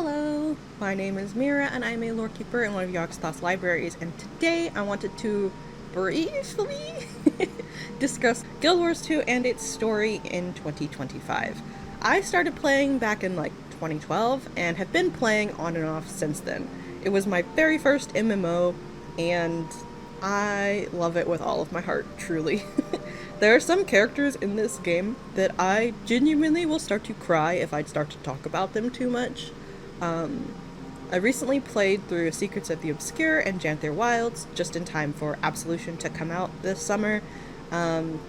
Hello, my name is Meerah and I'm a Lorekeeper in one of Yogg-Sothoth's libraries, and today I wanted to briefly discuss Guild Wars 2 and its story in 2025. I started playing back in 2012 and have been playing on and off since then. It was my very first MMO and I love it with all of my heart, truly. There are some characters in this game that I genuinely will start to cry if I start to talk about them too much. I recently played through Secrets of the Obscure and Janther Wilds just in time for Absolution to come out this summer,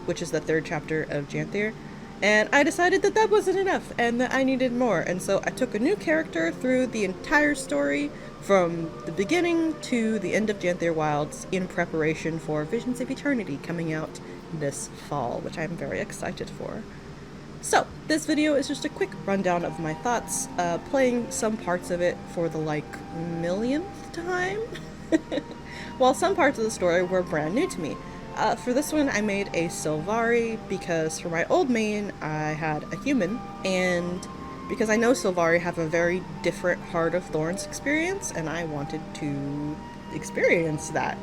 which is the third chapter of Janther, and I decided that that wasn't enough and that I needed more, and so I took a new character through the entire story from the beginning to the end of Janther Wilds in preparation for Visions of Eternity coming out this fall, which I'm very excited for. So, this video is just a quick rundown of my thoughts, playing some parts of it for the millionth time, while some parts of the story were brand new to me. For this one I made a Sylvari because for my old main I had a human, and because I know Sylvari have a very different Heart of Thorns experience and I wanted to experience that.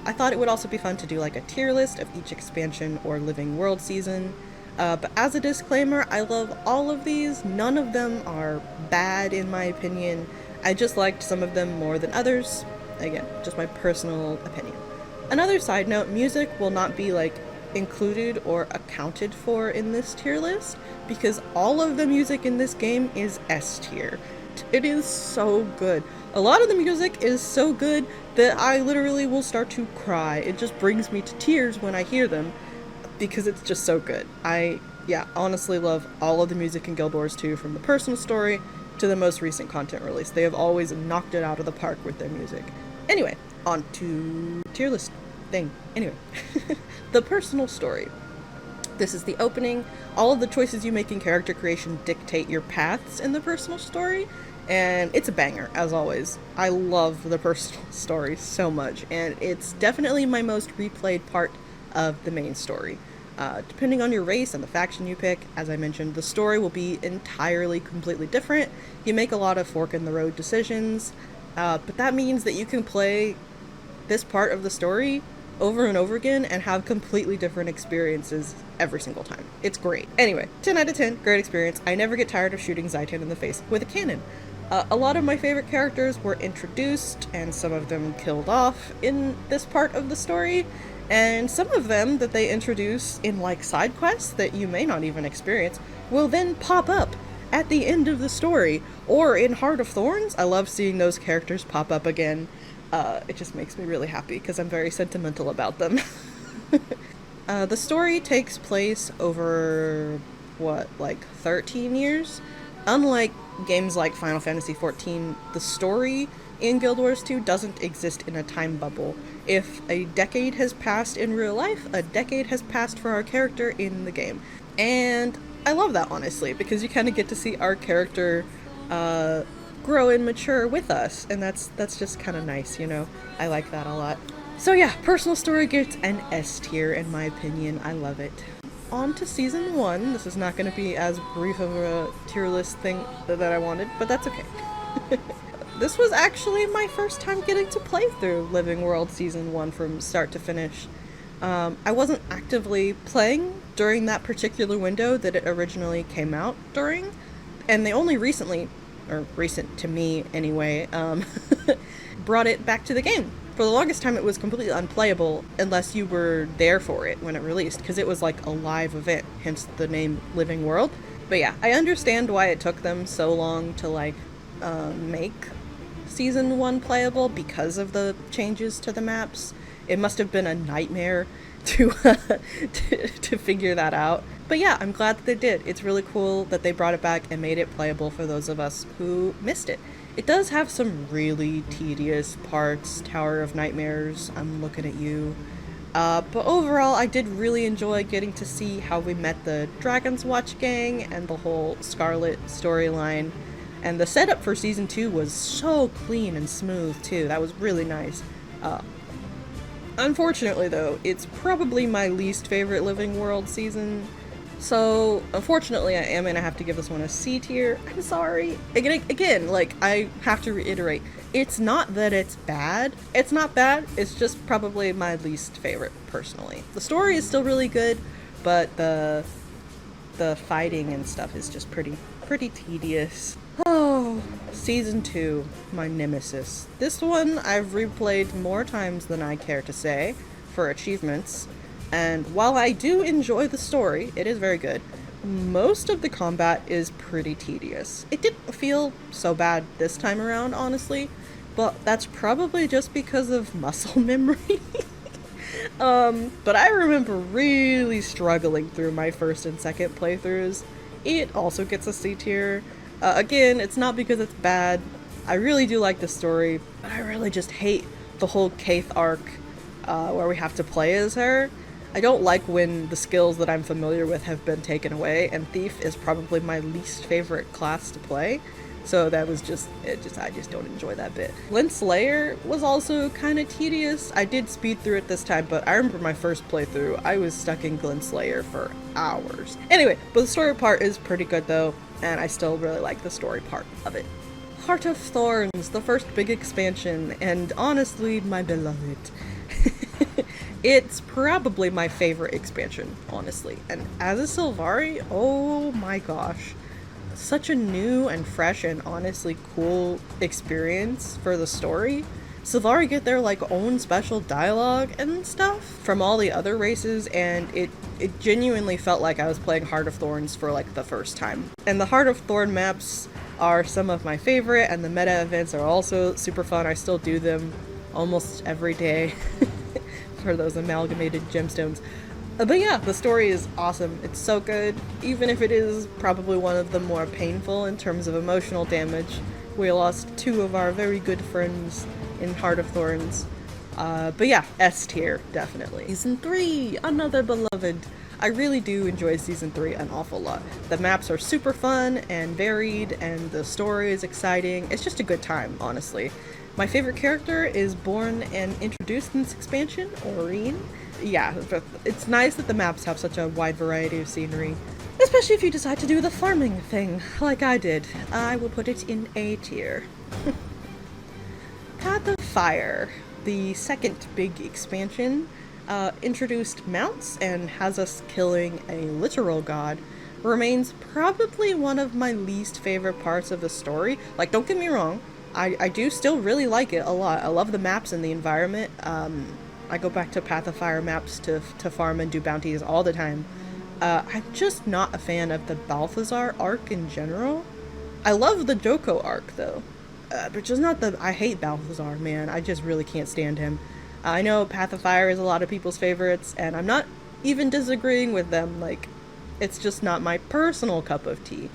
I thought it would also be fun to do a tier list of each expansion or Living World season. But as a disclaimer, I love all of these. None of them are bad in my opinion. I just liked some of them more than others. Again, just my personal opinion. Another side note, music will not be included or accounted for in this tier list because all of the music in this game is S tier. It is so good. A lot of the music is so good that I literally will start to cry. It just brings me to tears when I hear them, because it's just so good. I honestly love all of the music in Guild Wars 2, from the personal story to the most recent content release. They have always knocked it out of the park with their music. Anyway, on to tier list thing. Anyway, the personal story. This is the opening. All of the choices you make in character creation dictate your paths in the personal story, and it's a banger, as always. I love the personal story so much, and it's definitely my most replayed part of the main story. Depending on your race and the faction you pick, as I mentioned, the story will be entirely completely different. You make a lot of fork-in-the-road decisions, but that means that you can play this part of the story over and over again and have completely different experiences every single time. It's great. Anyway, 10 out of 10, great experience. I never get tired of shooting Zaitan in the face with a cannon. A lot of my favorite characters were introduced, and some of them killed off in this part of the story, and some of them that they introduce in side quests that you may not even experience will then pop up at the end of the story, or in Heart of Thorns. I love seeing those characters pop up again. It just makes me really happy because I'm very sentimental about them. The story takes place over, 13 years? Unlike games like Final Fantasy XIV, the story in Guild Wars 2 doesn't exist in a time bubble. If a decade has passed in real life, a decade has passed for our character in the game. And I love that, honestly, because you kind of get to see our character grow and mature with us, and that's just kind of nice, I like that a lot. So yeah, personal story gets an S tier in my opinion. I love it. On to Season 1. This is not going to be as brief of a tier list thing that I wanted, but that's okay. This was actually my first time getting to play through Living World Season 1 from start to finish. I wasn't actively playing during that particular window that it originally came out during, and they only recently, or recent to me anyway, brought it back to the game. For the longest time it was completely unplayable unless you were there for it when it released, because it was a live event, hence the name Living World. But yeah, I understand why it took them so long to make Season 1 playable because of the changes to the maps. It must have been a nightmare to figure that out. But yeah, I'm glad that they did. It's really cool that they brought it back and made it playable for those of us who missed it. It does have some really tedious parts. Tower of Nightmares, I'm looking at you. But overall, I did really enjoy getting to see how we met the Dragon's Watch gang and the whole Scarlet storyline. And the setup for Season 2 was so clean and smooth, too. That was really nice. Unfortunately, though, it's probably my least favorite Living World season. So, unfortunately, I am gonna have to give this one a C tier. I'm sorry. Again, like, I have to reiterate, it's not that it's bad. It's not bad, it's just probably my least favorite, personally. The story is still really good, but the fighting and stuff is just pretty tedious. Oh, Season 2, my nemesis. This one I've replayed more times than I care to say, for achievements. And while I do enjoy the story, it is very good, most of the combat is pretty tedious. It didn't feel so bad this time around, honestly, but that's probably just because of muscle memory. But I remember really struggling through my first and second playthroughs. It also gets a C tier. Again, it's not because it's bad. I really do like the story, but I really just hate the whole Kaith arc, where we have to play as her. I don't like when the skills that I'm familiar with have been taken away, and Thief is probably my least favorite class to play. So that was I just don't enjoy that bit. Glint Slayer was also kind of tedious. I did speed through it this time, but I remember my first playthrough, I was stuck in Glint Slayer for hours. Anyway, but the story part is pretty good though, and I still really like the story part of it. Heart of Thorns, the first big expansion, and honestly, my beloved. It's probably my favorite expansion, honestly. And as a Sylvari, oh my gosh. Such a new and fresh and honestly cool experience for the story. Sylvari get their like own special dialogue and stuff from all the other races, and it genuinely felt like I was playing Heart of Thorns for like the first time. And the Heart of Thorn maps are some of my favorite, and the meta events are also super fun. I still do them almost every day. For those amalgamated gemstones. But yeah, the story is awesome. It's so good, even if it is probably one of the more painful in terms of emotional damage. We lost two of our very good friends in Heart of Thorns. But yeah, S tier, definitely. Season 3, another beloved. I really do enjoy Season 3 an awful lot. The maps are super fun and varied, and the story is exciting. It's just a good time, honestly. My favorite character is born and introduced in this expansion, Aurene. Yeah, it's nice that the maps have such a wide variety of scenery. Especially if you decide to do the farming thing, like I did. I will put it in A tier. Path of Fire, the second big expansion, introduced mounts and has us killing a literal god. Remains probably one of my least favorite parts of the story. Like, don't get me wrong, I do still really like it a lot. I love the maps and the environment. I go back to Path of Fire maps to farm and do bounties all the time. I'm just not a fan of the Balthazar arc in general. I love the Joko arc though, but just not the. I hate Balthazar, man. I just really can't stand him. I know Path of Fire is a lot of people's favorites, and I'm not even disagreeing with them. Like, it's just not my personal cup of tea.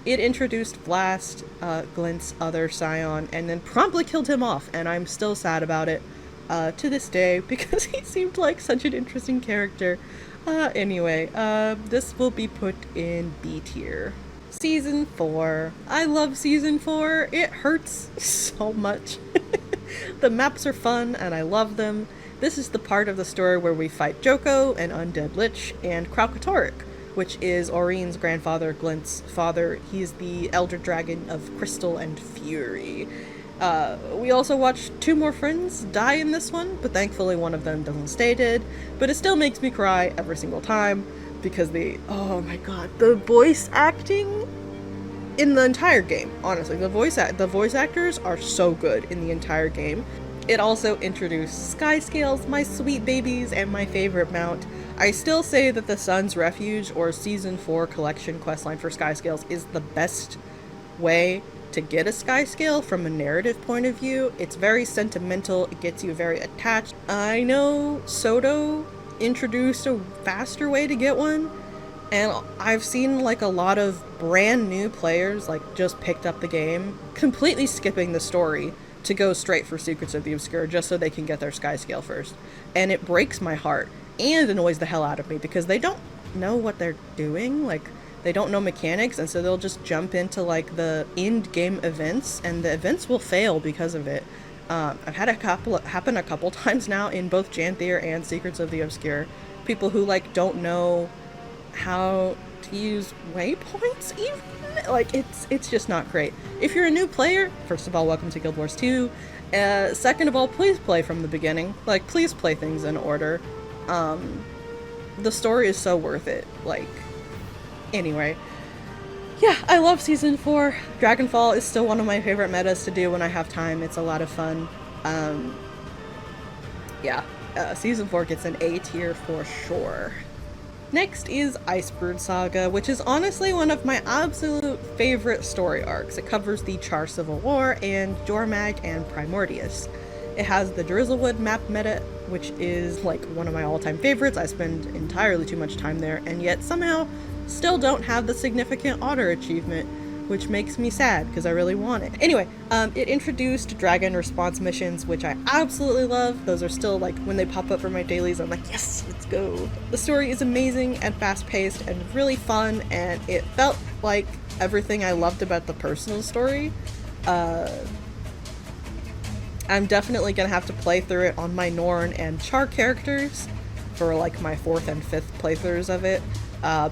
It introduced Blast, Glint's other scion, and then promptly killed him off, and I'm still sad about it to this day because he seemed like such an interesting character. Anyway, this will be put in B tier. Season 4. I love Season 4. It hurts so much. The maps are fun, and I love them. This is the part of the story where we fight Joko, an undead lich, and Kralkatorrik, which is Aurene's grandfather, Glint's father. He's the elder dragon of Crystal and Fury. We also watched two more friends die in this one, but thankfully one of them doesn't stay dead. But it still makes me cry every single time, because oh my god, the voice acting in the entire game, honestly, the voice actors are so good in the entire game. It also introduced Skyscales, my sweet babies, and my favorite mount. I still say that the Sun's Refuge, or Season 4 collection questline for Skyscales, is the best way to get a Skyscale from a narrative point of view. It's very sentimental, it gets you very attached. I know Soto introduced a faster way to get one, and I've seen like a lot of brand new players like just picked up the game, completely skipping the story to go straight for Secrets of the Obscure just so they can get their Skyscale first. And it breaks my heart and annoys the hell out of me because they don't know what they're doing. Like, they don't know mechanics, and so they'll just jump into like the end game events, and the events will fail because of it. I've had happen a couple times now in both Janthier and Secrets of the Obscure. People who like don't know how to use waypoints even. Like, it's just not great. If you're a new player, first of all, welcome to Guild Wars 2. Second of all, please play from the beginning. Like, please play things in order. The story is so worth it. Like, anyway. Yeah, I love Season 4. Dragonfall is still one of my favorite metas to do when I have time. It's a lot of fun. Season 4 gets an A tier for sure. Next is Icebird Saga, which is honestly one of my absolute favorite story arcs. It covers the Char Civil War and Jormag and Primordius. It has the Drizzlewood map meta, which is like one of my all-time favorites. I spend entirely too much time there, and yet somehow still don't have the significant otter achievement, which makes me sad because I really want it. Anyway, it introduced dragon response missions, which I absolutely love. Those are still, like, when they pop up for my dailies, I'm like, yes, let's go. The story is amazing and fast-paced and really fun, and it felt like everything I loved about the personal story. I'm definitely gonna have to play through it on my Norn and Char characters for, like, my 4th and 5th playthroughs of it.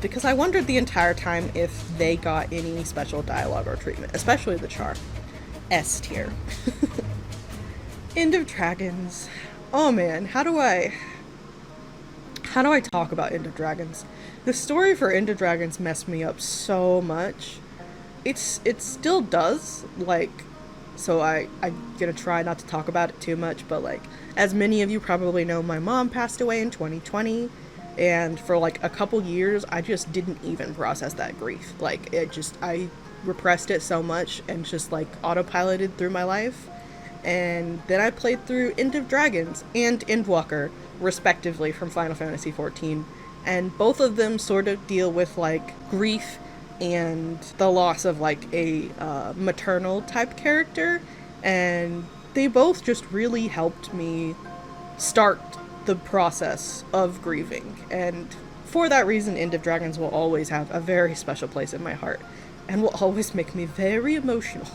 Because I wondered the entire time if they got any special dialogue or treatment, especially the Char. S tier. End of Dragons. Oh man, how do I talk about End of Dragons? The story for End of Dragons messed me up so much. It still does, like, so I'm gonna try not to talk about it too much, but, like, as many of you probably know, my mom passed away in 2020. And for, like, a couple years, I just didn't even process that grief. Like, I repressed it so much and just, like, autopiloted through my life. And then I played through End of Dragons and Endwalker, respectively, from Final Fantasy XIV. And both of them sort of deal with, like, grief and the loss of, like, a maternal type character. And they both just really helped me start the process of grieving, and for that reason, End of Dragons will always have a very special place in my heart, and will always make me very emotional.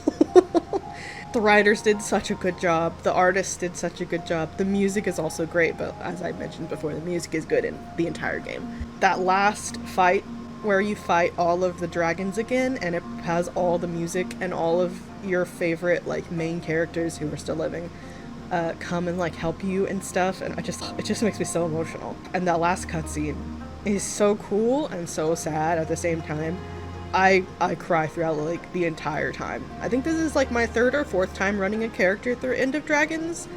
The writers did such a good job, the artists did such a good job, the music is also great, but as I mentioned before, the music is good in the entire game. That last fight, where you fight all of the dragons again, and it has all the music and all of your favorite, like, main characters who are still living, come and, like, help you and stuff, and it just makes me so emotional. And that last cutscene is so cool and so sad at the same time. I cry throughout, like, the entire time. I think this is, like, my 3rd or 4th time running a character through End of Dragons,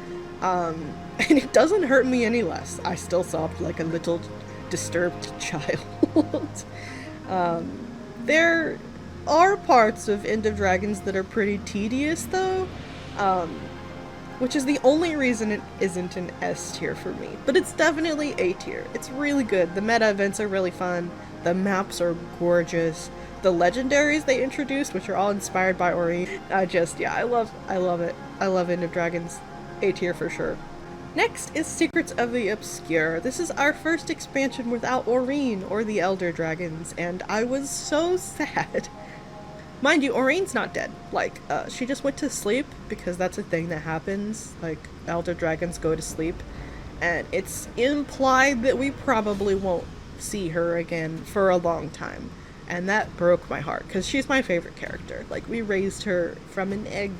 and it doesn't hurt me any less. I still sobbed like a little disturbed child. There are parts of End of Dragons that are pretty tedious, though, which is the only reason it isn't an S tier for me. But it's definitely A tier. It's really good. The meta events are really fun. The maps are gorgeous. The legendaries they introduced, which are all inspired by Ori. I love it. I love End of Dragons. A tier for sure. Next is Secrets of the Obscure. This is our first expansion without Aurene or the Elder Dragons, and I was so sad. Mind you, Aurene's not dead. Like, she just went to sleep, because that's a thing that happens. Like, Elder Dragons go to sleep. And it's implied that we probably won't see her again for a long time. And that broke my heart, because she's my favorite character. Like, we raised her from an egg,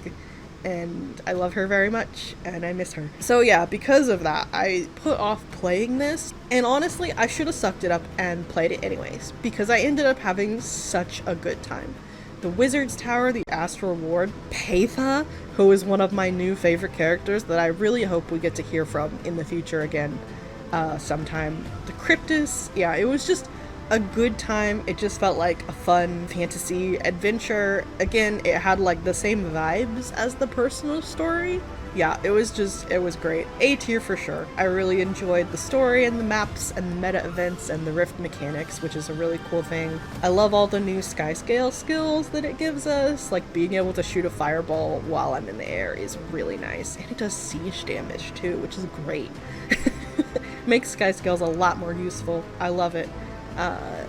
and I love her very much, and I miss her. So yeah, because of that, I put off playing this. And honestly, I should have sucked it up and played it anyways, because I ended up having such a good time. The Wizard's Tower, the Astral Ward, Paitha, who is one of my new favorite characters that I really hope we get to hear from in the future again sometime. The Cryptus, yeah, it was just a good time. It just felt like a fun fantasy adventure. Again, it had, like, the same vibes as the personal story. Yeah, it was great. A tier for sure. I really enjoyed the story and the maps and the meta events and the rift mechanics, which is a really cool thing. I love all the new skyscale skills that it gives us, like being able to shoot a fireball while I'm in the air is really nice. And it does siege damage too, which is great. Makes skyscales a lot more useful. I love it.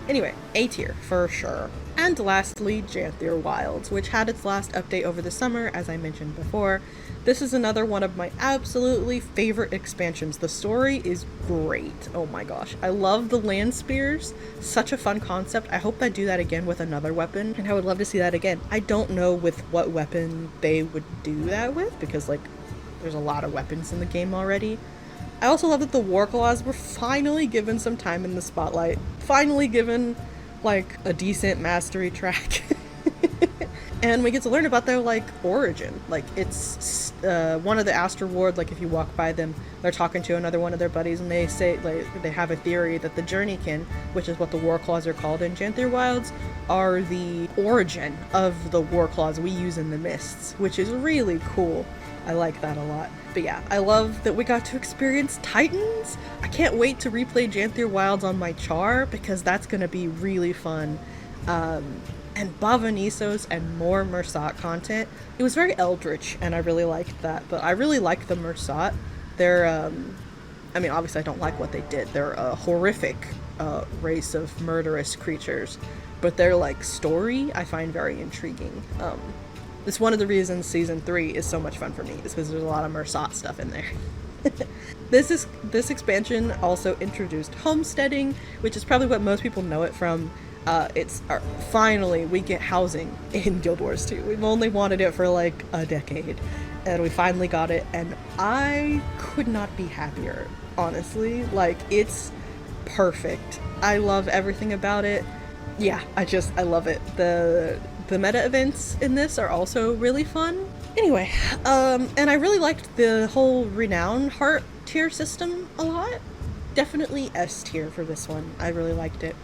Anyway, A tier for sure. And lastly, Janthir Wilds, which had its last update over the summer, as I mentioned before. This is another one of my absolutely favorite expansions. The story is great. Oh my gosh. I love the land spears. Such a fun concept. I hope they do that again with another weapon, and I would love to see that again. I don't know with what weapon they would do that with, because like there's a lot of weapons in the game already. I also love that the war claws were finally given some time in the spotlight. Finally given like a decent mastery track. And we get to learn about their like origin. Like it's one of the Astral Ward, like if you walk by them, they're talking to another one of their buddies, and they say like they have a theory that the Journeykin, which is what the war claws are called in Janthir Wilds, are the origin of the war claws we use in the Mists, which is really cool. I like that a lot. But yeah, I love that we got to experience Titans. I can't wait to replay Janthir Wilds on my Char, because that's gonna be really fun. And Bavanisos and more Mursat content. It was very eldritch, and I really liked that, but I really like the Mursat. They're, I mean, obviously I don't like what they did. They're a horrific race of murderous creatures, but their, like, story I find very intriguing. It's one of the reasons Season 3 is so much fun for me, is because there's a lot of Mursat stuff in there. This expansion also introduced homesteading, which is probably what most people know it from. Finally we get housing in Guild Wars 2. We've only wanted it for like a decade, and we finally got it, and I could not be happier, honestly. Like, it's perfect. I love everything about it. Yeah, I love it. The meta events in this are also really fun. Anyway, and I really liked the whole Renown Heart tier system a lot. Definitely S tier for this one. I really liked it.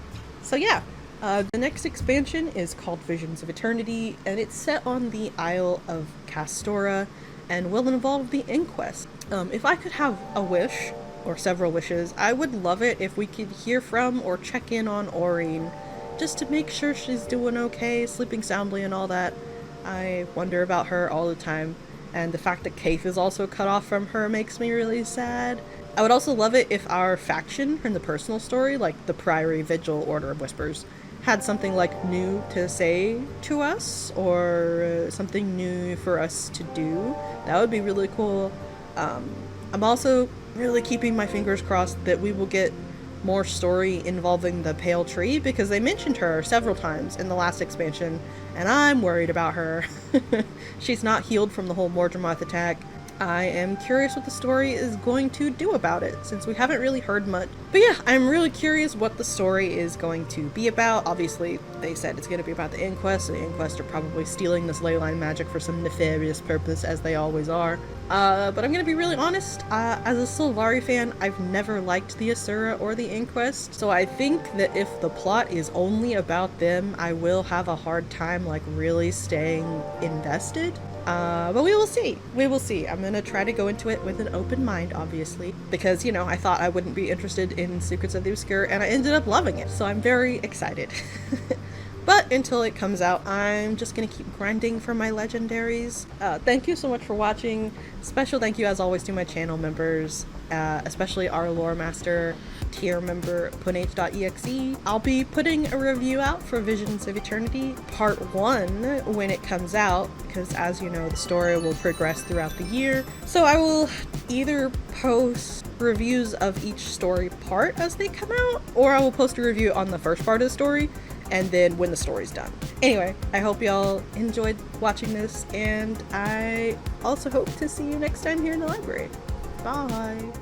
So yeah. The next expansion is called Visions of Eternity, and it's set on the Isle of Castora and will involve the Inquest. If I could have a wish, or several wishes, I would love it if we could hear from or check in on Aurene, just to make sure she's doing okay, sleeping soundly and all that. I wonder about her all the time, and the fact that Kaith is also cut off from her makes me really sad. I would also love it if our faction from the personal story, like the Priory Vigil Order of Whispers, had something like new to say to us, or something new for us to do. That would be really cool. I'm also really keeping my fingers crossed that we will get more story involving the Pale Tree, because they mentioned her several times in the last expansion, and I'm worried about her. She's not healed from the whole Mordremoth attack. I am curious what the story is going to do about it, since we haven't really heard much. But yeah, I'm really curious what the story is going to be about. Obviously, they said it's going to be about the Inquest, and the Inquest are probably stealing this leyline magic for some nefarious purpose, as they always are. But I'm going to be really honest, as a Sylvari fan, I've never liked the Asura or the Inquest, so I think that if the plot is only about them, I will have a hard time, like, really staying invested. But we will see. We will see. I'm gonna try to go into it with an open mind, obviously, because, you know, I thought I wouldn't be interested in Secrets of the Obscure, and I ended up loving it, so I'm very excited. But until it comes out, I'm just gonna keep grinding for my legendaries. Thank you so much for watching. Special thank you, as always, to my channel members, especially our Loremaster tier member, PwNaGeDOTexe. I'll be putting a review out for Visions of Eternity Part 1 when it comes out, because as you know, the story will progress throughout the year. So I will either post reviews of each story part as they come out, or I will post a review on the first part of the story, and then when the story's done. Anyway, I hope y'all enjoyed watching this, and I also hope to see you next time here in the library. Bye!